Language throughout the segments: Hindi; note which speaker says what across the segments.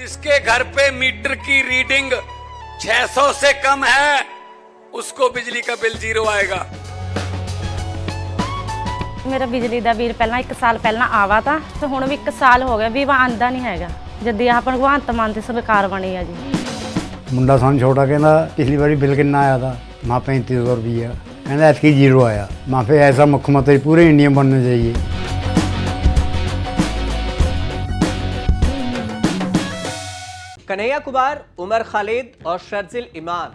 Speaker 1: जिसके घर पे मीटर की रीडिंग 600 से कम है उसको बिजली का बिल 0 आएगा।
Speaker 2: मेरा बिजली ਦਾ ਬਿੱਲ ਪਹਿਲਾਂ 1 ਸਾਲ ਪਹਿਲਾਂ ਆਵਾ ਤਾਂ ਤੇ ਹੁਣ ਵੀ 1 ਸਾਲ ਹੋ ਗਿਆ ਵੀ ਆਂਦਾ ਨਹੀਂ ਹੈਗਾ। ਜਦ ਆਹ ਭਗਵੰਤ ਮਾਨ ਦੀ ਸਰਕਾਰ ਬਣੀ ਆ ਜੀ।
Speaker 3: ਮੁੰਡਾ ਸਾਨੂੰ ਛੋਟਾ ਕਹਿੰਦਾ ਪਿਛਲੀ ਵਾਰੀ ਬਿੱਲ ਕਿੰਨਾ ਆਇਆ था माँ 3500 रुपया कहना ऐसी 0 आया। माँ पे ऐसा मुख्यमंत्री पूरे इंडिया में बनना चाहिए।
Speaker 4: कन्हैया कुमार, उमर खालिद और शर्जिल इमाम,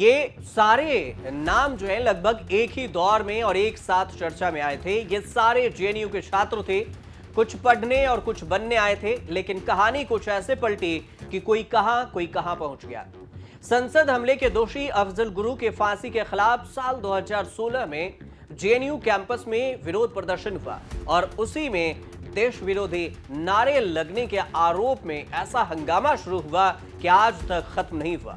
Speaker 4: ये सारे नाम जो है लगभग एक ही दौर में और एक साथ चर्चा में आए थे। ये सारे जेएनयू के छात्र थे, कुछ पढ़ने और कुछ बनने आए थे, लेकिन कहानी कुछ ऐसे पलटी कि कोई कहां पहुंच गया। संसद हमले के दोषी अफजल गुरु के फांसी के खिलाफ साल 2016 में जेएनयू कैंपस में विरोध प्रदर्शन हुआ और उसी में देश विरोधी नारे लगने के आरोप में ऐसा हंगामा शुरू हुआ कि आज तक खत्म नहीं हुआ।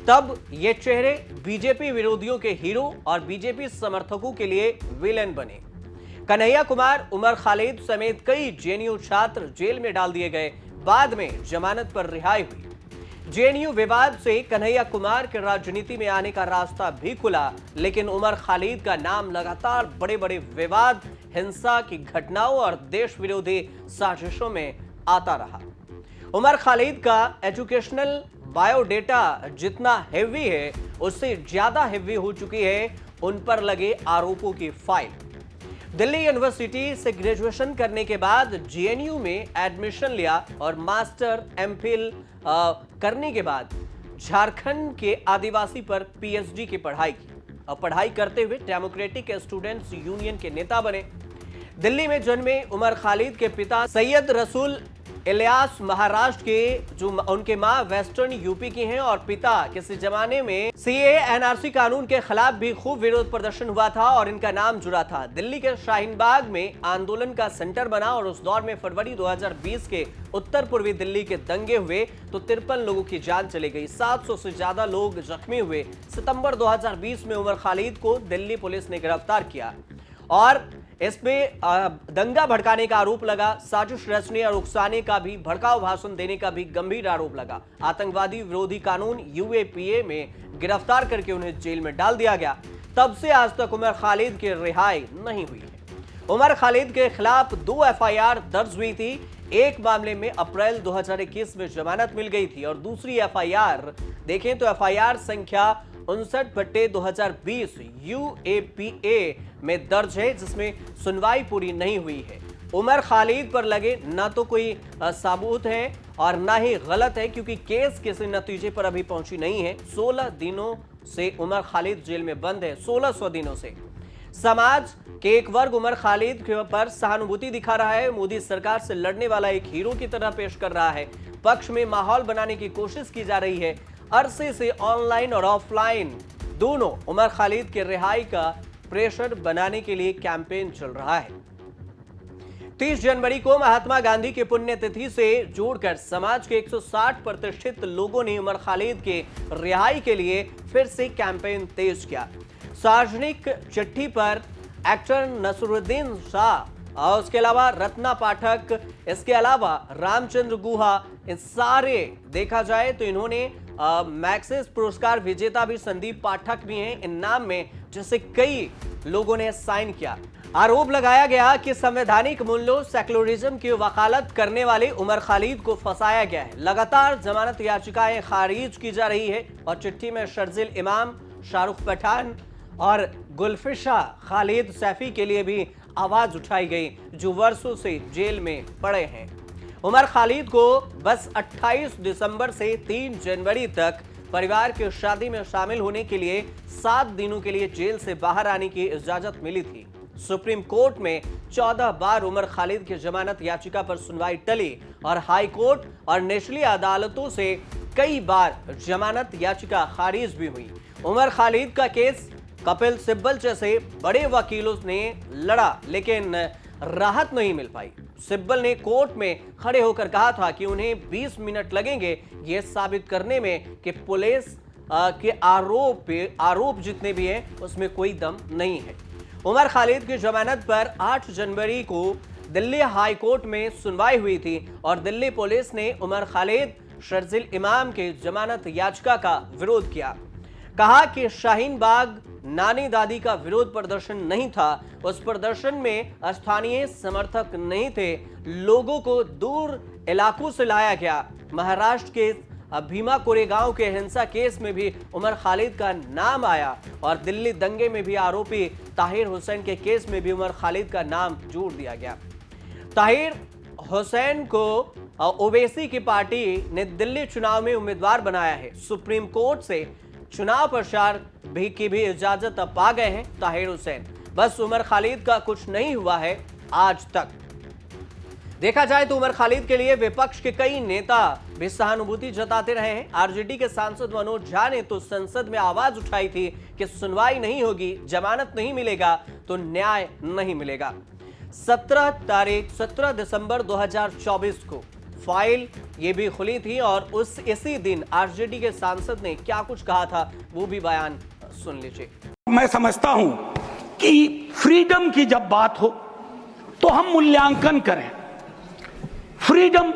Speaker 4: तब ये चेहरे बीजेपी विरोधियों के हीरो और बीजेपी समर्थकों के लिए विलेन बने। कन्हैया कुमार, उमर खालिद समेत कई जेएनयू छात्र जेल में डाल दिए गए, बाद में जमानत पर रिहाई हुई। जेएनयू विवाद से कन्हैया कुमार के राजनीति में आने का रास्ता भी खुला, लेकिन उमर खालिद का नाम लगातार बड़े बड़े विवाद, हिंसा की घटनाओं और देश विरोधी साजिशों में आता रहा। उमर खालिद का एजुकेशनल बायोडेटा जितना हेवी है उससे ज्यादा हेवी हो चुकी है उन पर लगे आरोपों की फाइल। दिल्ली यूनिवर्सिटी से ग्रेजुएशन करने के बाद जेएनयू में एडमिशन लिया और मास्टर एमफिल करने के बाद झारखंड के आदिवासी पर पीएचडी की पढ़ाई की और पढ़ाई करते हुए डेमोक्रेटिक स्टूडेंट्स यूनियन के नेता बने। दिल्ली में जन्मे उमर खालिद के पिता सैयद रसूल इलियास महाराष्ट्र के, जो उनके मां वेस्टर्न यूपी की हैं, और पिता किसी जमाने में सीए एनआरसी कानून के खिलाफ भी खूब विरोध प्रदर्शन हुआ था और इनका नाम जुड़ा था। दिल्ली के शाहीन बाग में आंदोलन का सेंटर बना और उस दौर में फरवरी 2020 के उत्तर पूर्वी दिल्ली के दंगे हुए तो 53 लोगों की जान चली गई, 700 से ज्यादा लोग जख्मी हुए। सितंबर 2020 में उमर खालिद को दिल्ली पुलिस ने गिरफ्तार किया और इसमें दंगा भड़काने का आरोप लगा, साजिश रचने और उकसाने का भी, भड़काऊ भाषण देने का भी गंभीर आरोप लगा। आतंकवादी विरोधी कानून यूएपीए में गिरफ्तार करके उन्हें जेल में डाल दिया गया। तब से आज तक उमर खालिद की रिहाई नहीं हुई है। उमर खालिद के खिलाफ 2 एफआईआर दर्ज हुई थी। एक मामले में अप्रैल 2021 में जमानत मिल गई थी और दूसरी एफआईआर देखें तो एफआईआर संख्या 59/2020 यूएपीए में दर्ज है, जिसमें सुनवाई पूरी नहीं हुई है। उमर खालिद पर लगे ना तो कोई सबूत है और ना ही गलत है, क्योंकि केस किसी नतीजे पर अभी पहुंची नहीं है। 16 दिनों से उमर खालिद जेल में बंद है, 1600 दिनों से। समाज के एक वर्ग उमर खालिद पर सहानुभूति दिखा रहा है, मोदी सरकार से लड़ने वाला एक हीरो की तरह पेश कर रहा है। पक्ष में माहौल बनाने की कोशिश की जा रही है। अरसे से ऑनलाइन और ऑफलाइन दोनों उमर खालिद के रिहाई का प्रेशर बनाने के लिए कैंपेन चल रहा है। 30 जनवरी को महात्मा गांधी की पुण्यतिथि से जोड़कर समाज के 160 प्रतिष्ठित लोगों ने उमर खालिद के रिहाई के लिए फिर से कैंपेन तेज किया। सार्वजनिक चिट्ठी पर एक्टर नसरुद्दीन शाह और उसके अलावा रत्ना पाठक, इसके अलावा रामचंद्र गुहा, इन सारे देखा जाए तो इन्होंने मैक्सिस पुरस्कार विजेता भी संदीप पाठक भी हैं इन नाम में, जिसे कई लोगों ने साइन किया। आरोप लगाया गया कि संवैधानिक मूल्यों, सेक्युलरिज्म की वकालत करने वाले उमर खालिद को फंसाया गया है। लगातार जमानत याचिकाएं खारिज की जा रही है और चिट्ठी में शर्जिल इमाम, शाहरुख पठान और गुलफिशा खालिद सैफी के लिए भी आवाज उठाई गई, जो वर्षों से जेल में पड़े हैं। उमर खालिद को बस 28 दिसंबर से 3 जनवरी तक परिवार की शादी में शामिल होने के लिए 7 दिनों के लिए जेल से बाहर आने की इजाजत मिली थी। सुप्रीम कोर्ट में 14 बार उमर खालिद की जमानत याचिका पर सुनवाई टली और हाई कोर्ट और निचली अदालतों से कई बार जमानत याचिका खारिज भी हुई। उमर खालिद का केस कपिल सिब्बल जैसे बड़े वकीलों ने लड़ा, लेकिन राहत नहीं मिल पाई। सिब्बल ने कोर्ट में खड़े होकर कहा था कि उन्हें 20 मिनट लगेंगे यह साबित करने में कि पुलिस के आरोप जितने भी हैं उसमें कोई दम नहीं है। उमर खालिद की जमानत पर 8 जनवरी को दिल्ली हाई कोर्ट में सुनवाई हुई थी और दिल्ली पुलिस ने उमर खालिद शर्जिल इमाम के जमानत याचिका का विरोध किया। कहा कि शाहीन बाग नानी दादी का विरोध प्रदर्शन नहीं था, उस प्रदर्शन में स्थानीय समर्थक नहीं थे, लोगों को दूर इलाकों से लाया गया। महाराष्ट्र के भीमा कोरेगांव के हिंसा केस में भी उमर खालिद का नाम आया और दिल्ली दंगे में भी आरोपी ताहिर हुसैन के केस में भी उमर खालिद का नाम जोड़ दिया गया। ताहिर हुसैन को ओवैसी की पार्टी ने दिल्ली चुनाव में उम्मीदवार बनाया है। सुप्रीम कोर्ट से चुनाव प्रचार की भी इजाजत पा गए हैं ताहिर हुसैन। बस उमर खालिद का कुछ नहीं हुआ है आज तक। देखा जाए तो उमर खालिद के लिए विपक्ष के कई नेता भी सहानुभूति जताते रहे हैं। आरजेडी के सांसद मनोज झा ने तो संसद में आवाज उठाई थी कि सुनवाई नहीं होगी, जमानत नहीं मिलेगा तो न्याय नहीं मिलेगा। 17 दिसंबर 2024 को फाइल ये भी खुली थी और इसी दिन आरजेडी के सांसद ने क्या कुछ कहा था वो भी बयान सुन लीजिए।
Speaker 5: मैं समझता हूं कि फ्रीडम की जब बात हो तो हम मूल्यांकन करें। फ्रीडम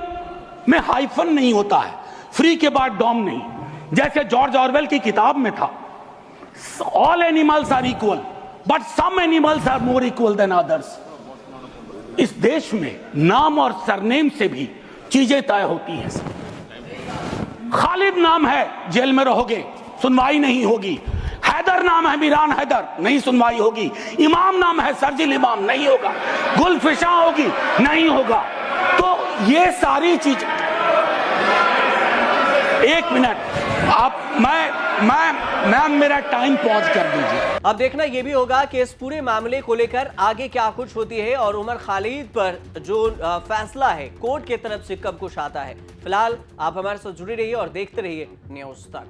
Speaker 5: में हाइफन नहीं होता है, फ्री के बाद डॉम नहीं। जैसे जॉर्ज ऑरवेल की किताब में था, all animals are equal but some animals are more equal than others. इस देश में नाम और सरनेम से भी चीजें तय होती हैं। खालिद नाम है, जेल में रहोगे, सुनवाई नहीं होगी। हैदर नाम है, मीरान हैदर, नहीं सुनवाई होगी। इमाम नाम है, शर्जिल इमाम, नहीं होगा। गुलफिशा होगी, नहीं होगा। तो ये सारी चीज, एक मिनट आप, मैं मेरा टाइम पॉज कर दीजिए।
Speaker 4: अब देखना यह भी होगा कि इस पूरे मामले को लेकर आगे क्या कुछ होती है और उमर खालिद पर जो फैसला है कोर्ट की तरफ से कब कुछ आता है। फिलहाल आप हमारे साथ जुड़े रहिए और देखते रहिए न्यूज़ तक।